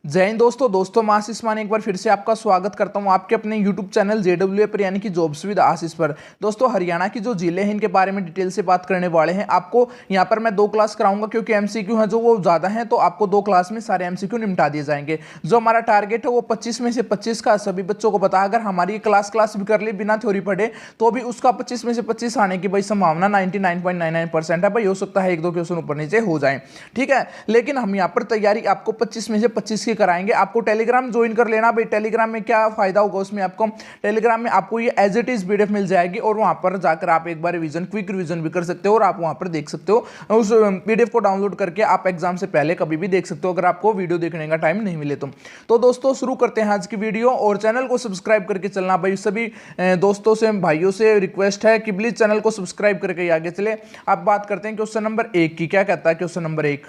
जय हिंद दोस्तों मैं आशीष मान एक बार फिर से आपका स्वागत करता हूं आपके अपने YouTube चैनल JWA पर यानी कि जॉब्स विद आशीष पर। दोस्तों हरियाणा की जो जिले हैं इनके बारे में डिटेल से बात करने वाले हैं। आपको यहां पर मैं 2 क्लास कराऊंगा क्योंकि MCQ हैं जो वो ज़्यादा हैं, तो आपको 2 क्लास में सारे MCQ निपटा दिए जाएंगे। जो हमारा टारगेट है वो 25 में से 25 का सभी बच्चों को पता है। अगर हमारी क्लास भी कर ली बिना थ्योरी पढ़े तो भी उसका 25 में से 25 आने की भाई संभावना 99.99% है। भाई हो सकता है 1-2 क्वेश्चन ऊपर नीचे हो जाए, ठीक है। लेकिन हम यहाँ पर तैयारी आपको 25 में से 25 की कराएंगे। आपको टेलीग्राम ज्वाइन कर लेना भाई। टेलीग्राम में क्या फायदा होगा, उसमें आपको टेलीग्राम में आपको ये एज इट इज PDF मिल जाएगी और वहां पर जाकर आप एक बार रिवीजन क्विक रिवीजन भी कर सकते हो और आप वहां पर देख सकते हो। उस PDF को डाउनलोड करके आप एग्जाम से पहले कभी भी देख सकते हो अगर आपको वीडियो देखने का टाइम नहीं मिले तो दोस्तों शुरू करते हैं आज की वीडियो। और चैनल को सब्सक्राइब करके चलना भाई। सभी दोस्तों से भाइयों से रिक्वेस्ट है कि प्लीज चैनल को सब्सक्राइब करके आगे चले। आप बात करते हैं क्वेश्चन नंबर 1 की। क्या कहता है क्वेश्चन नंबर 1?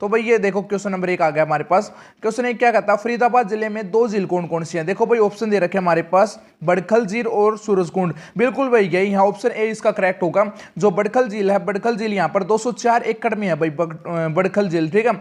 तो भाई ये देखो क्वेश्चन नंबर 1 आ गया हमारे पास। क्वेश्चन 1 क्या कहता है, फरीदाबाद जिले में 2 झील कौन कौन सी हैं? देखो भाई ऑप्शन दे रखे हमारे पास, बड़खल झील और सूरजकुंड। बिल्कुल भाई यही यहाँ ऑप्शन ए इसका करेक्ट होगा। जो बड़खल झील है, बड़खल झील यहाँ पर 204 एकड़ में है भाई बड़खल झील, ठीक है।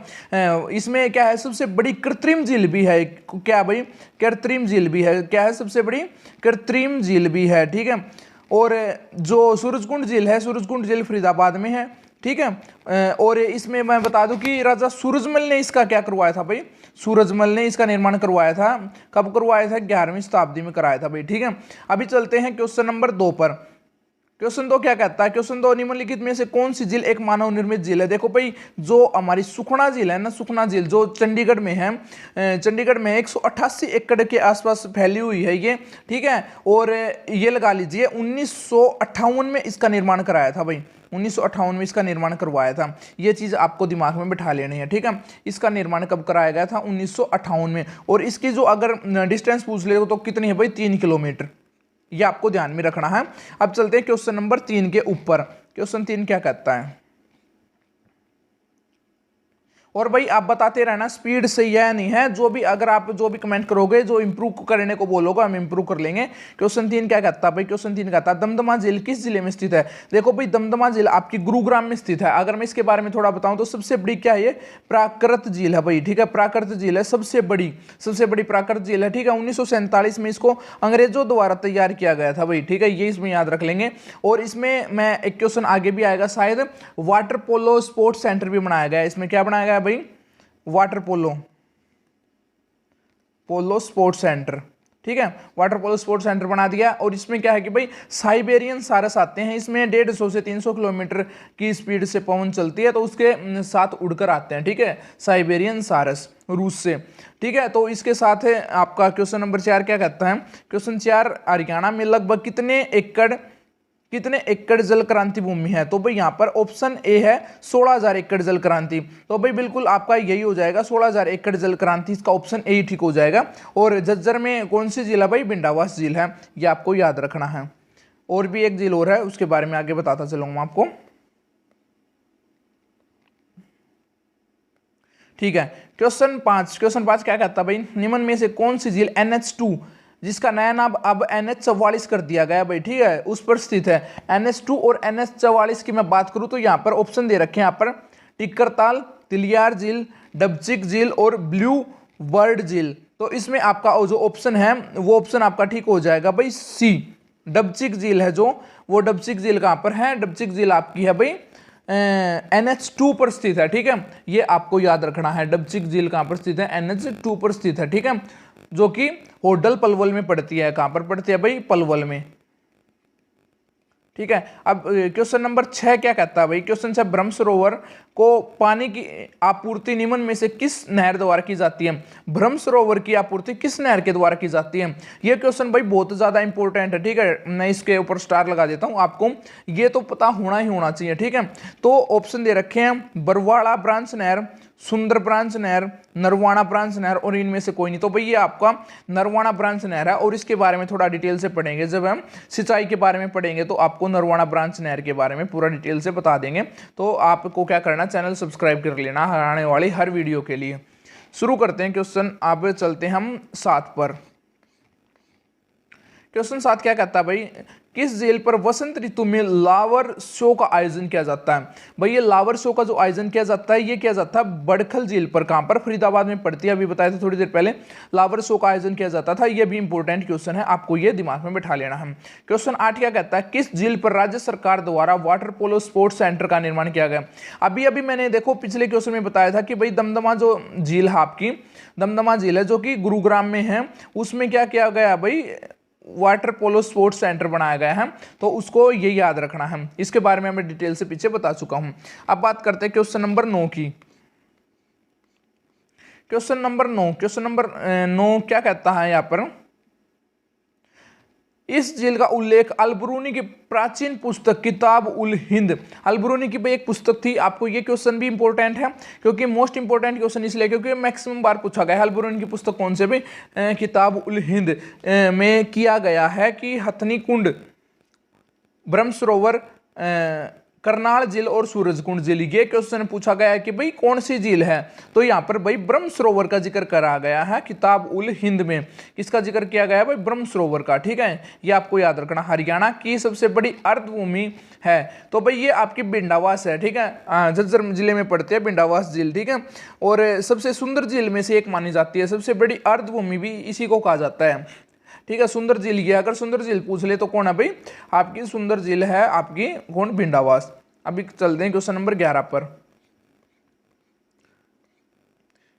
इसमें क्या है, सबसे बड़ी कृत्रिम झील भी है। क्या भाई, कृत्रिम झील भी है। क्या है, सबसे बड़ी कृत्रिम झील भी है, ठीक है। और जो सूरजकुंड झील है, सूरजकुंड झील फरीदाबाद में है, ठीक है। और इसमें मैं बता दूं कि राजा सूरजमल ने इसका क्या करवाया था भाई, सूरजमल ने इसका निर्माण करवाया था। कब करवाया था? 11वीं शताब्दी में कराया था भाई, ठीक है। अभी चलते हैं क्वेश्चन नंबर 2 पर। क्वेश्चन 2 क्या कहता है? क्वेश्चन 2, निम्नलिखित में से कौन सी झील एक मानव निर्मित झील है? देखो भाई जो हमारी सुखना झील है ना, सुखना झील जो चंडीगढ़ में है, चंडीगढ़ में 188 एकड़ के आसपास फैली हुई है ये, ठीक है। और ये लगा लीजिए 1958 में इसका निर्माण कराया था भाई, 1958 में इसका निर्माण करवाया था। ये चीज़ आपको दिमाग में बिठा लेनी है, ठीक है। इसका निर्माण कब कराया गया था? 1958 में। और इसकी जो अगर डिस्टेंस पूछ ले तो कितनी है भाई? 3 किलोमीटर। ये आपको ध्यान में रखना है। अब चलते हैं क्वेश्चन नंबर 3 के ऊपर। क्वेश्चन 3 क्या कहता है? और भाई आप बताते रहना स्पीड सही है या नहीं है। जो भी अगर आप जो भी कमेंट करोगे, जो इंप्रूव करने को बोलोगे हम इंप्रूव कर लेंगे। क्वेश्चन 3 क्या कहता है भाई? क्वेश्चन 3 कहता है दमदमा झील किस जिले में स्थित है? देखो भाई दमदमा झील आपकी गुरुग्राम में स्थित है। अगर मैं इसके बारे में थोड़ा बताऊं तो सबसे बड़ी क्या है, ये प्राकृत झील है भाई, ठीक है। प्राकृत झील है, सबसे बड़ी प्राकृत झील है, ठीक है। 1947 में इसको अंग्रेजों द्वारा तैयार किया गया था भाई, ठीक है। ये इसमें याद रख लेंगे। और इसमें मैं एक क्वेश्चन आगे भी आएगा शायद, वाटर पोलो स्पोर्ट्स सेंटर भी बनाया गया है। इसमें क्या बनाया गया भाई? वाटर पोलो स्पोर्ट्स सेंटर, ठीक है। वाटर पोलो स्पोर्ट्स सेंटर बना दिया। और इसमें क्या है कि भाई साइबेरियन सारस आते हैं। इसमें 150 से 300 किलोमीटर की स्पीड से पवन चलती है, तो उसके साथ उड़कर आते हैं, ठीक है। साइबेरियन सारस रूस से, ठीक है। तो इसके साथ है आपका क्वेश्चन नंबर 4 क्या कहता है? क्वेश्चन 4, हरियाणा में लगभग कितने एकड़ जल क्रांति भूमि है? तो भाई यहाँ पर ऑप्शन ए है 16,000 एकड़ जल क्रांति। तो भाई बिल्कुल आपका यही हो जाएगा, 16,000 एकड़ जल क्रांति। इसका ऑप्शन ए ठीक हो जाएगा। और झज्जर में कौन सी झील है भाई? बिंडावास झील है। ये आपको याद रखना है। और भी एक झील और है, उसके बारे में आगे बताता चलूंगा आपको, ठीक है। क्वेश्चन 5 क्या कहता है भाई? निम्न में से कौन सी झील NH2 जिसका नया नाम अब NH44 कर दिया गया भाई, ठीक है, उस पर स्थित है? NH2 और NH44 की मैं बात करूं तो यहाँ पर ऑप्शन दे रखे हैं, यहाँ पर टिक्करताल, तिलियार झील, डबचिक झील और ब्लू बर्ड झील। तो इसमें आपका जो ऑप्शन है वो ऑप्शन आपका ठीक हो जाएगा भाई सी, डबचिक झील है जो, वो डबचिक झील कहाँ पर है? डबचिक झील आपकी है भाई NH2 पर स्थित है, ठीक है। ये आपको याद रखना है। डबचिक झील कहाँ पर स्थित है? NH2 पर स्थित है, ठीक है, जो कि होडल पलवल में पड़ती है। कहां पर पड़ती है भाई? पलवल में, ठीक है। अब क्वेश्चन नंबर 6 क्या कहता है भाई? क्वेश्चन 6, ब्रह्म सरोवर को पानी की आपूर्ति निम्न में से किस नहर द्वारा की जाती है? ब्रह्म सरोवर की आपूर्ति किस नहर के द्वारा की जाती है? ये क्वेश्चन भाई बहुत ज्यादा इंपॉर्टेंट है, ठीक है। मैं इसके ऊपर स्टार लगा देता हूं, आपको ये तो पता होना ही होना चाहिए, ठीक है। तो ऑप्शन दे रखे हैं बरवाड़ा ब्रांच नहर, सुंदर ब्रांच नहर, नरवाना ब्रांच नहर और इनमें से कोई नहीं। तो भाई ये आपका नरवाना ब्रांच नहर है। और इसके बारे में थोड़ा डिटेल से पढ़ेंगे, जब हम सिंचाई के बारे में पढ़ेंगे तो आपको नरवाना ब्रांच नहर के बारे में पूरा डिटेल से बता देंगे। तो आपको क्या करना, चैनल सब्सक्राइब कर लेना आने वाली हर वीडियो के लिए। शुरू करते हैं क्वेश्चन, अब चलते हैं हम 7 पर। क्वेश्चन 7 क्या कहता है भाई, किस झील पर वसंत ऋतु में लावर शो का आयोजन किया जाता है? भाई ये लावर शो का जो आयोजन किया जाता है ये किया जाता है बड़खल झील पर। कहां पर? फरीदाबाद में पड़ती है। अभी बताया था थोड़ी देर पहले, लावर शो का आयोजन किया जाता था। ये भी इंपॉर्टेंट क्वेश्चन है, आपको ये दिमाग में बैठा लेना है। क्वेश्चन 8 क्या कहता है, किस झील पर राज्य सरकार द्वारा वाटर पोलो स्पोर्ट्स सेंटर का निर्माण किया गया? अभी अभी मैंने देखो पिछले क्वेश्चन में बताया था कि भाई दमदमा जो झील है आपकी, दमदमा झील है जो कि गुरुग्राम में है, उसमें क्या किया गया भाई, वाटर पोलो स्पोर्ट्स सेंटर बनाया गया है। तो उसको ये याद रखना है, इसके बारे में मैं डिटेल से पीछे बता चुका हूं। अब बात करते हैं क्वेश्चन नंबर 9 की। क्वेश्चन नंबर 9 क्या कहता है यहां पर, इस झील का उल्लेख अलबरूनी की प्राचीन पुस्तक किताब उल हिंद, अलबरूनी की एक पुस्तक थी। आपको ये क्वेश्चन भी इंपॉर्टेंट है, क्योंकि मोस्ट इंपॉर्टेंट क्वेश्चन इसलिए क्योंकि मैक्सिमम बार पूछा गया है। अलबरूनी की पुस्तक कौन से भी, किताब उल हिंद में किया गया है कि हथनी कुंड, ब्रह्म सरोवर, करनाल झील और सूरजकुंड झील, ये क्वेश्चन पूछा गया है कि भाई कौन सी झील है। तो यहाँ पर भाई ब्रह्म सरोवर का जिक्र करा गया है किताब उल हिंद में। किसका जिक्र किया गया है भाई? ब्रह्म सरोवर का। ठीक है, ये आपको याद रखना। हरियाणा की सबसे बड़ी अर्धभूमि है, तो भाई ये आपकी बिंडावास है। ठीक है, झज्जर जिले में पड़ती है बिंडावास झील। ठीक है, और सबसे सुंदर झील में से एक मानी जाती है। सबसे बड़ी अर्धभूमि भी इसी को कहा जाता है। ठीक है, सुंदर झील की, अगर सुंदर झील पूछ ले तो कौन है भाई? आपकी सुंदर झील है आपकी कौन? बिंडावास। अभी चलते हैं क्वेश्चन नंबर 11 पर।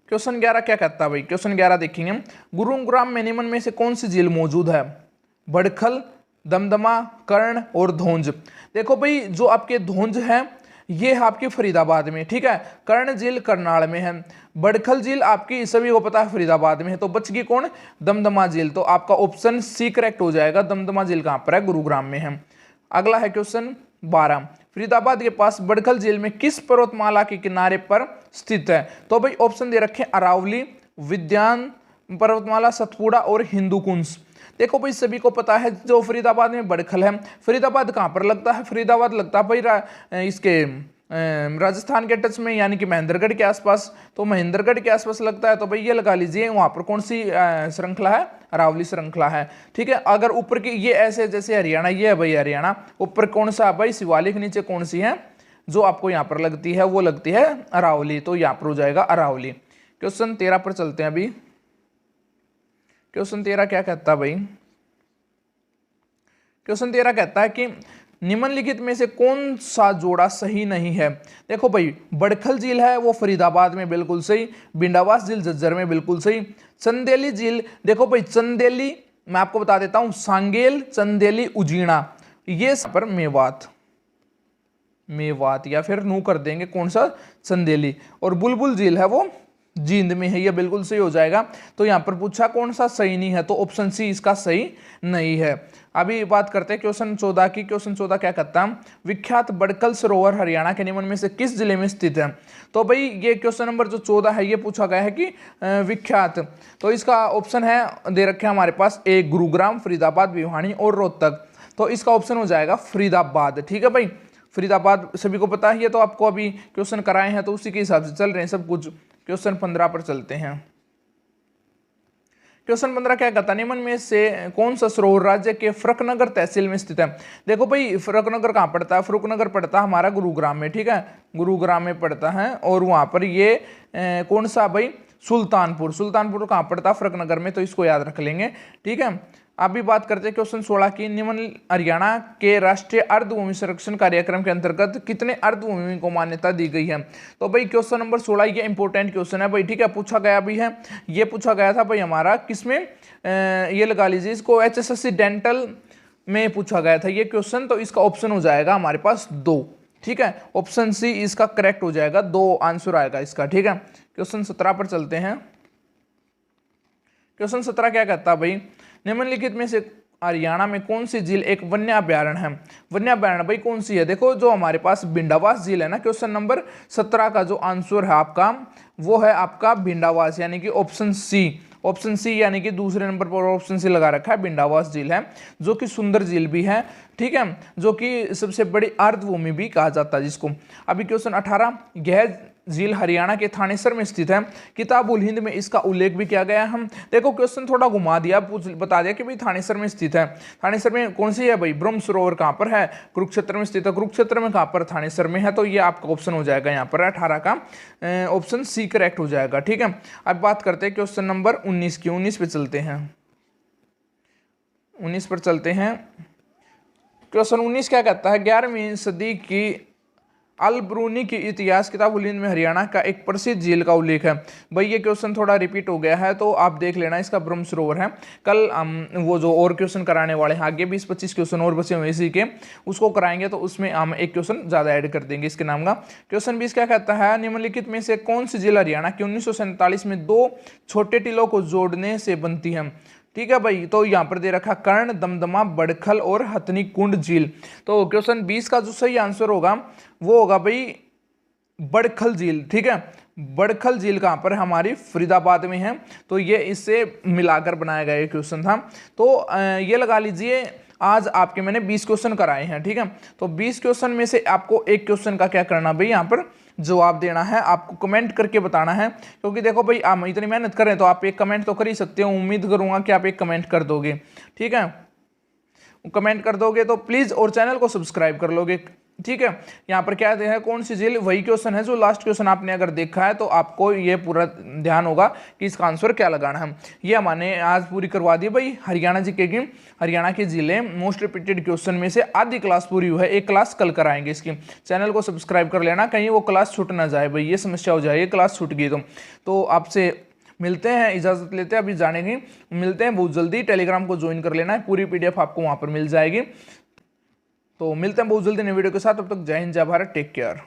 क्वेश्चन 11 क्या कहता है भाई? क्वेश्चन 11 देखेंगे, गुरुग्राम में निम्न में से कौन सी झील मौजूद है? बड़खल, दमदमा, कर्ण और धौंज। देखो भाई जो आपके धौंज है ये है आपके फरीदाबाद में। ठीक है, कर्ण झील करनाल में है, बड़खल झील आपकी सभी को पता है फरीदाबाद में है। तो बच गई कौन? दमदमा झील। तो आपका ऑप्शन सी करेक्ट हो जाएगा। दमदमा झील कहां पर है? गुरुग्राम में है। अगला है क्वेश्चन 12, फरीदाबाद के पास बड़खल झील में किस पर्वतमाला के किनारे पर स्थित है? तो भाई ऑप्शन दे रखे अरावली, विद्यान पर्वतमाला, सतपुड़ा और हिंदुकुंज। देखो भाई सभी को पता है जो फरीदाबाद में बड़खल है। फरीदाबाद कहाँ पर लगता है? फरीदाबाद लगता है भाई इसके राजस्थान के टच में, यानी कि महेंद्रगढ़ के आसपास। तो महेंद्रगढ़ के आसपास लगता है, तो भाई ये लगा लीजिए वहां पर कौन सी श्रृंखला है? अरावली श्रृंखला है। ठीक है, अगर ऊपर की ये ऐसे जैसे हरियाणा, ये है भाई हरियाणा, ऊपर कौन सा भाई शिवालिक, नीचे कौन सी है जो आपको यहाँ पर लगती है? वो लगती है अरावली। तो यहाँ पर हो जाएगा अरावली। क्वेश्चन 13 पर चलते हैं। अभी क्वेश्चन 13 क्या कहता है भाई? क्वेश्चन 13 कहता है कि निम्नलिखित में से कौन सा जोड़ा सही नहीं है? देखो भाई बड़खल झील है वो फरीदाबाद में, बिल्कुल सही। बिंडावास झील झज्जर में, बिल्कुल सही। चंदेली झील, देखो भाई चंदेली मैं आपको बता देता हूं, सांगेल, चंदेली, उजीना, ये पर मेवात या फिर नू कर देंगे कौन सा? चंदेली। और बुलबुल झील है वो जींद में है, ये बिल्कुल सही हो जाएगा। तो यहां पर पूछा कौन सा सही नहीं है, तो ऑप्शन सी इसका सही नहीं है। अभी बात करते हैं क्वेश्चन 14 की। क्वेश्चन 14 क्या कहता है? विख्यात बड़खल सरोवर हरियाणा के निम्न में से किस जिले में स्थित है? तो भाई ये क्वेश्चन नंबर जो 14 है ये पूछा गया है कि विख्यात, तो इसका ऑप्शन है दे रखे हमारे पास, ए गुरुग्राम, फरीदाबाद, भिवानी और रोहतक। तो इसका ऑप्शन हो जाएगा फरीदाबाद। ठीक है भाई, फरीदाबाद सभी को पता है, ये तो आपको अभी क्वेश्चन कराए हैं तो उसी के हिसाब से चल रहे हैं सब कुछ। क्वेश्चन 15 पर चलते हैं। क्वेश्चन 15 क्या कहता है? निम्न में से कौन सा सरोवर राज्य के फरुखनगर तहसील में स्थित है? देखो भाई फरुखनगर कहाँ पड़ता है? फरुखनगर पड़ता है हमारा गुरुग्राम में। ठीक है, गुरुग्राम में पड़ता है। और वहां पर ये कौन सा भाई? सुल्तानपुर। सुल्तानपुर कहाँ पड़ता है? फरुखनगर में। तो इसको याद रख लेंगे। ठीक है, अभी बात करते हैं क्वेश्चन 16 की। निम्न हरियाणा के राष्ट्रीय अर्धभूमि संरक्षण कार्यक्रम के अंतर्गत कितने अर्धभूमि को मान्यता दी गई है? तो भाई क्वेश्चन नंबर 16 ये इंपॉर्टेंट क्वेश्चन है भाई। ठीक है, पूछा गया भी है, ये पूछा गया था भाई हमारा किसमें, ये लगा लीजिए इसको HSSC डेंटल में पूछा गया था ये क्वेश्चन। तो इसका ऑप्शन हो जाएगा हमारे पास 2। ठीक है, ऑप्शन सी इसका करेक्ट हो जाएगा, 2 आंसर आएगा इसका। ठीक है, क्वेश्चन 17 पर चलते हैं। क्वेश्चन 17 क्या कहता है भाई? निम्नलिखित में से हरियाणा में कौन सी झील एक वन्य अभ्यारण्य है? वन्य अभ्यारण्य भाई कौन सी है? देखो जो हमारे पास बिंडावास झील है ना, क्वेश्चन नंबर 17 का जो आंसर है आपका वो है आपका बिंडावास, यानी कि ऑप्शन सी। ऑप्शन सी यानी कि दूसरे नंबर पर ऑप्शन सी लगा रखा है, बिंडावास झील है जो कि सुंदर झील भी है। ठीक है, जो कि सबसे बड़ी अर्धभूमि भी कहा जाता है जिसको। अभी क्वेश्चन 18, यह झील हरियाणा के थानेसर में स्थित है। किताबुल हिंद में इसका उल्लेख भी किया गया है। हम देखो क्वेश्चन थोड़ा घुमा दिया, बता दिया कि भाई थानेसर में स्थित है। थानेसर में कौन सी है भाई, ब्रह्म सरोवर कहाँ पर है, कुरुक्षेत्र में स्थित है। कुरुक्षेत्र में कहाँ पर, थानेसर में है। तो ये आपका ऑप्शन हो जाएगा यहाँ पर 18 का ऑप्शन सी करेक्ट हो जाएगा। ठीक है, अब बात करते हैं क्वेश्चन नंबर 19 की। 19 पे चलते हैं, 19 पर चलते हैं। क्वेश्चन 19 क्या कहता है, 11वीं सदी की अल ब्रूनी की इतिहास किताबुल हिंद में हरियाणा का एक प्रसिद्ध झील का उल्लेख है। भाई ये क्वेश्चन थोड़ा रिपीट हो गया है, तो आप देख लेना, इसका ब्रह्म सरोवर है। कल हम वो जो और क्वेश्चन कराने वाले हैं, आगे 20-25 क्वेश्चन और बचे हुए इसी के, उसको कराएंगे, तो उसमें हम एक क्वेश्चन ज्यादा ऐड कर देंगे इसके नाम का। क्वेश्चन 20 क्या कहता है, निम्नलिखित में से कौन सी झील हरियाणा की 1947 में 2 छोटे टीलों को जोड़ने से बनती है। ठीक है भाई, तो यहां पर दे रखा कर्ण, दमदमा, बड़खल और हथनी कुंड झील। तो क्वेश्चन 20 का जो सही आंसर होगा वो होगा भाई बड़खल झील। ठीक है, बड़खल झील कहां पर, हमारी फरीदाबाद में है। तो ये इससे मिलाकर बनाया गया क्वेश्चन था। तो ये लगा लीजिए आज आपके मैंने 20 क्वेश्चन कराए हैं। ठीक है, तो 20 क्वेश्चन में से आपको एक क्वेश्चन का क्या करना भाई, यहाँ पर जवाब देना है, आपको कमेंट करके बताना है। क्योंकि देखो भाई आप इतनी मेहनत कर रहे हैं तो आप एक कमेंट तो कर ही सकते हो। उम्मीद करूंगा कि आप एक कमेंट कर दोगे। ठीक है, कमेंट कर दोगे तो प्लीज, और चैनल को सब्सक्राइब कर लोगे। ठीक है, यहाँ पर क्या है, कौन सी झील, वही क्वेश्चन है जो लास्ट क्वेश्चन आपने अगर देखा है तो आपको ये पूरा ध्यान होगा कि इसका आंसर क्या लगाना है। ये हमने आज पूरी करवा दी भाई हरियाणा जी की, हरियाणा की जिले मोस्ट रिपीटेड क्वेश्चन में से आधी क्लास पूरी हुई है। एक क्लास कल कराएंगे इसकी। चैनल को सब्सक्राइब कर लेना, कहीं वो क्लास छूट ना जाए भाई, ये समस्या हो जाए क्लास छूट गई तो आपसे मिलते हैं, इजाजत लेते हैं, अभी जाने की मिलते हैं बहुत जल्दी। टेलीग्राम को ज्वाइन कर लेना है, पूरी PDF आपको वहां पर मिल जाएगी। तो मिलते हैं बहुत जल्दी नई वीडियो के साथ, तब तक जय हिंद, जय भारत, टेक केयर।